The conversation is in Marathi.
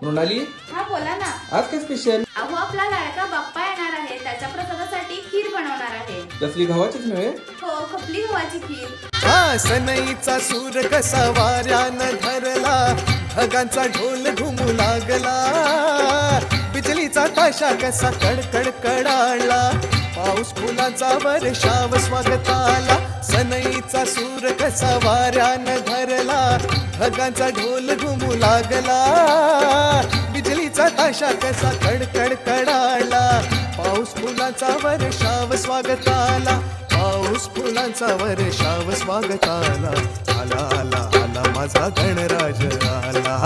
मृणाली, हा बोला ना. आज काय स्पेशल? अहो आपला लाडका बाप्पा येणार आहे, त्याच्या प्रसादासाठी खीर बनवणार आहे. कसली गव्हाचीच नव्हे? हो, खपली गव्हाची खीर. हा सनईचा सूर कसा वाऱ्यानं धरला, ढगांचा ढोल घुमू लागला, बिजलीचा ताशा कसा कडकड कडाळला, पाऊस फुलाचा वर्षाव स्वागताला. सनईचा सूर कसा वाऱ्यानं धरला, ढगांचा ढोल घुमू लागला, बिजलीचा ताशा कसा कडकड कडाळला, पाऊस फुलाचा वर्षाव स्वागताला, पाऊस फुलांचा वर्षाव स्वागताला. आला आला आला माझा गणराज आला.